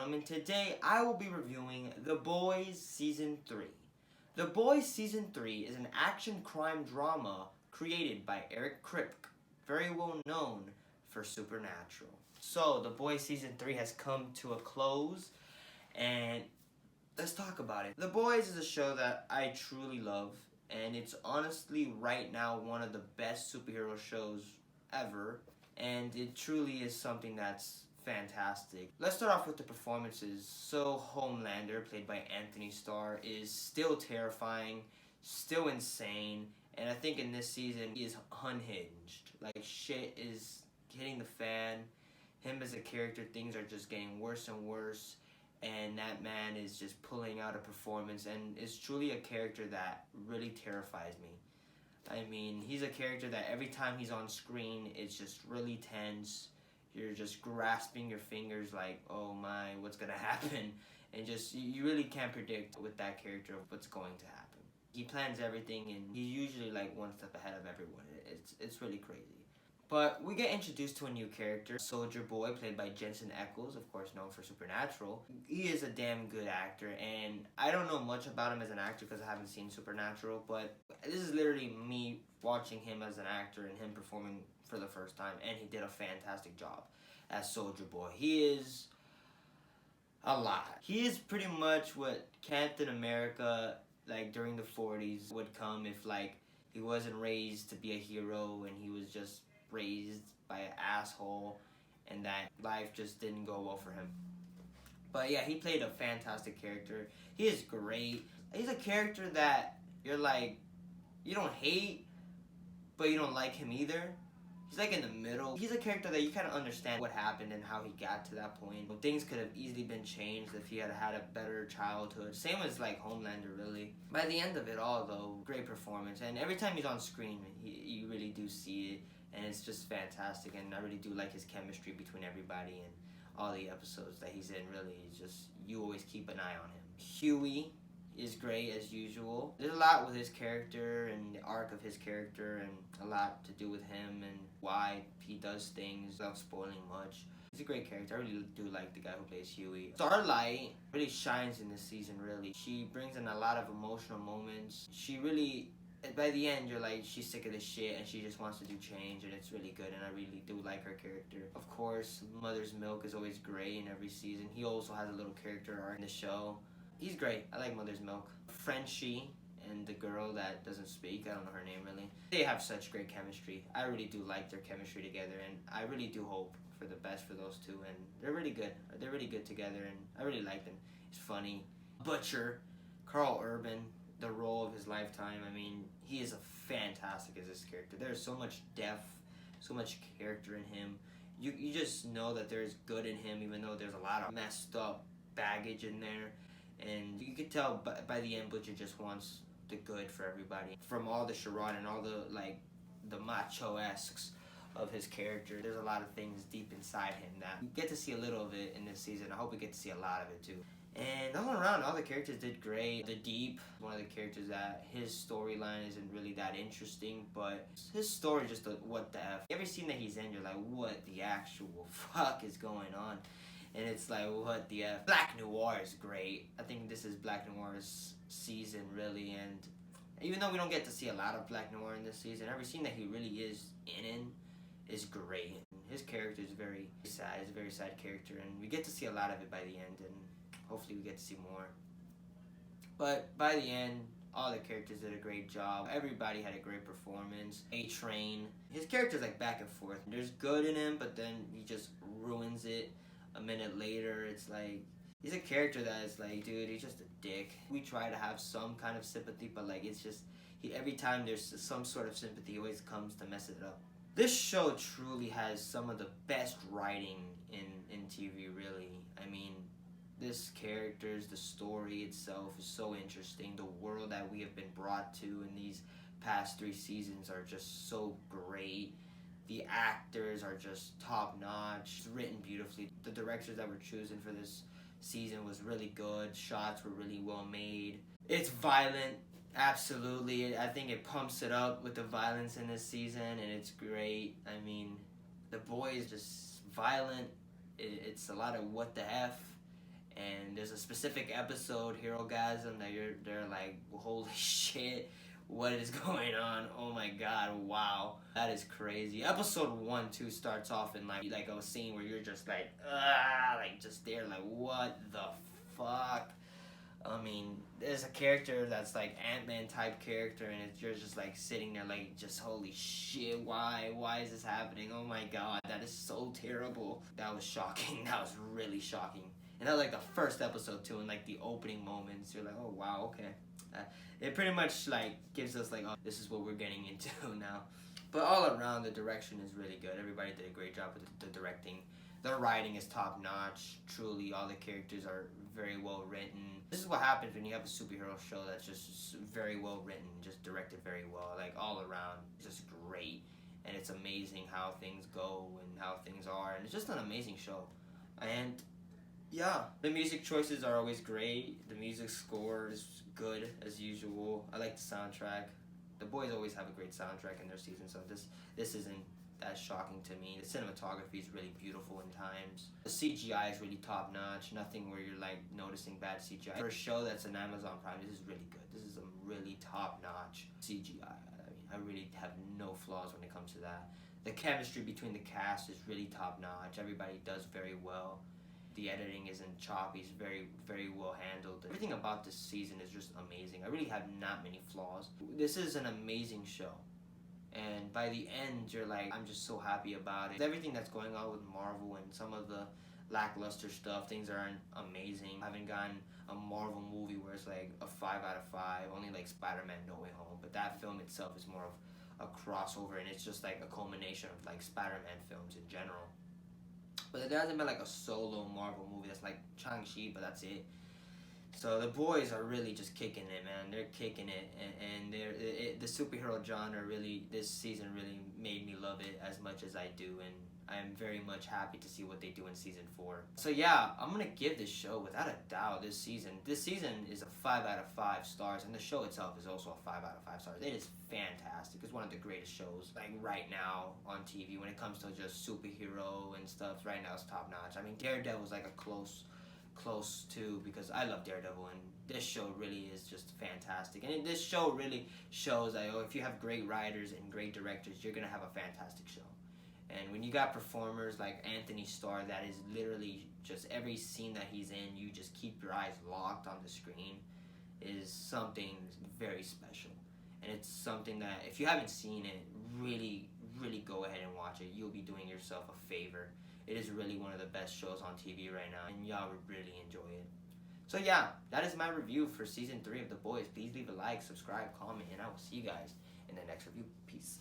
gentlemen, today I will be reviewing The Boys Season 3. The Boys Season 3 is an action crime drama created by Eric Kripke, very well known for Supernatural. So, The Boys Season 3 has come to a close, and let's talk about it. The Boys is a show that I truly love, and it's honestly right now one of the best superhero shows ever, and it truly is something that's fantastic. Let's start off with the performances. So Homelander, played by Anthony Starr, is still terrifying, still insane, and I think in this season he is unhinged. Like, shit is hitting the fan. Him as a character, things are just getting worse and worse, and that man is just pulling out a performance, and is truly a character that really terrifies me. I mean, he's a character that every time he's on screen, it's just really tense. You're just grasping your fingers like, oh my, what's gonna happen? And just, you really can't predict with that character of what's going to happen. He plans everything, and he's usually like one step ahead of everyone. It's really crazy. But we get introduced to a new character, Soldier Boy, played by Jensen Ackles, of course known for Supernatural. He is a damn good actor, and I don't know much about him as an actor because I haven't seen Supernatural, but this is literally me watching him as an actor and him performing for the first time, and he did a fantastic job as Soldier Boy. He is a lot. He is pretty much what Captain America, like during the 40s, would come if like he wasn't raised to be a hero and he was just raised by an asshole and that life just didn't go well for him. But yeah, he played a fantastic character. He is great. He's a character that you're like, you don't hate, but you don't like him either. He's like in the middle. He's a character that you kind of understand what happened and how he got to that point. Things could have easily been changed if he had had a better childhood. Same as like Homelander, really. By the end of it all, though, great performance. And every time he's on screen, you really do see it. And it's just fantastic. And I really do like his chemistry between everybody and all the episodes that he's in. Really, it's just, you always keep an eye on him. Huey is great as usual. There's a lot with his character and the arc of his character, and a lot to do with him and why he does things without spoiling much. He's a great character. I really do like the guy who plays Huey. Starlight really shines in this season, really. She brings in a lot of emotional moments. She really, by the end, you're like, she's sick of this shit and she just wants to do change, and it's really good, and I really do like her character. Of course, Mother's Milk is always great in every season. He also has a little character arc in the show. He's great. I like Mother's Milk. Frenchie and the girl that doesn't speak, I don't know her name really. They have such great chemistry. I really do like their chemistry together, and I really do hope for the best for those two, and they're really good. They're really good together, and I really like them. It's funny. Butcher, Karl Urban, the role of his lifetime. I mean, he is fantastic as this character. There's so much depth, so much character in him. You just know that there's good in him, even though there's a lot of messed up baggage in there. And you could tell by the end, Butcher just wants the good for everybody. From all the charade and all the, like, the macho-esques of his character, there's a lot of things deep inside him that you get to see a little of it in this season. I hope we get to see a lot of it, too. And all around, all the characters did great. The Deep, one of the characters that his storyline isn't really that interesting, but his story is just a what the F. Every scene that he's in, you're like, what the actual fuck is going on? And it's like, what the F? Black Noir is great. I think this is Black Noir's season, really. And even though we don't get to see a lot of Black Noir in this season, every scene that he really is in is great. His character is very sad. He's a very sad character. And we get to see a lot of it by the end. And hopefully we get to see more. But by the end, all the characters did a great job. Everybody had a great performance. A-Train. His character's like back and forth. There's good in him, but then he just ruins it. A minute later, it's like, he's a character that is like, dude, he's just a dick. We try to have some kind of sympathy, but like, it's just, every time there's some sort of sympathy, he always comes to mess it up. This show truly has some of the best writing in TV, really. I mean, this characters, the story itself is so interesting. The world that we have been brought to in these past 3 seasons are just so great. The actors are just top-notch. It's written beautifully. The directors that were chosen for this season was really good. Shots were really well made. It's violent, absolutely. I think it pumps it up with the violence in this season, and it's great. I mean, The Boys just violent. It's a lot of what the F. And there's a specific episode, Herogasm, that they're like, holy shit, what is going on? Oh my god, wow. That is crazy. Episode 1, 2 starts off in like a scene where you're just like, like just there, like, what the fuck? I mean, there's a character that's like Ant-Man type character, and you're just like sitting there like, just holy shit, why is this happening? Oh my god, that is so terrible. That was shocking. That was really shocking. And that was like the first episode too, and like the opening moments, you're like, oh wow, okay. It pretty much like gives us like, oh, this is what we're getting into now. But all around, the direction is really good. Everybody did a great job with the directing. The writing is top notch. Truly, all the characters are very well written. This is what happens when you have a superhero show that's just very well written, just directed very well. Like all around, just great. And it's amazing how things go and how things are. And it's just an amazing show. And yeah, the music choices are always great. The music score is good as usual. I like the soundtrack. The boys always have a great soundtrack in their season, so this isn't that shocking to me. The cinematography is really beautiful in times. The CGI is really top notch. Nothing where you're like noticing bad CGI. For a show that's on Amazon Prime, this is really good. This is a really top notch CGI. I mean, I really have no flaws when it comes to that. The chemistry between the cast is really top notch. Everybody does very well. The editing isn't choppy. It's very, very well handled. Everything about this season is just amazing. I really have not many flaws. This is an amazing show. And by the end, you're like, I'm just so happy about it. Everything that's going on with Marvel and some of the lackluster stuff, things aren't amazing. I haven't gotten a Marvel movie where it's like a 5 out of 5, only like Spider-Man No Way Home. But that film itself is more of a crossover, and it's just like a culmination of like Spider-Man films in general. But there hasn't been like a solo Marvel movie that's like Shang-Chi, but that's it. So the boys are really just kicking it, man. They're kicking it, and the superhero genre really, this season really made me love it as much as I do, and I'm very much happy to see what they do in season 4. So yeah, I'm gonna give this show without a doubt this season. This season is a 5 out of 5 stars, and the show itself is also a 5 out of 5 stars. It is fantastic. It's one of the greatest shows like right now on TV when it comes to just superhero and stuff. Right now it's top notch. I mean, Daredevil's like a close too, because I love Daredevil, and this show really is just fantastic. And this show really shows that if you have great writers and great directors, you're gonna have a fantastic show. And when you got performers like Anthony Starr, that is literally just every scene that he's in, you just keep your eyes locked on the screen, is something very special. And it's something that if you haven't seen it, really go ahead and watch it. You'll be doing yourself a favor. It is really one of the best shows on TV right now, and y'all would really enjoy it. So yeah, that is my review for season 3 of The Boys. Please leave a like, subscribe, comment, and I will see you guys in the next review. Peace.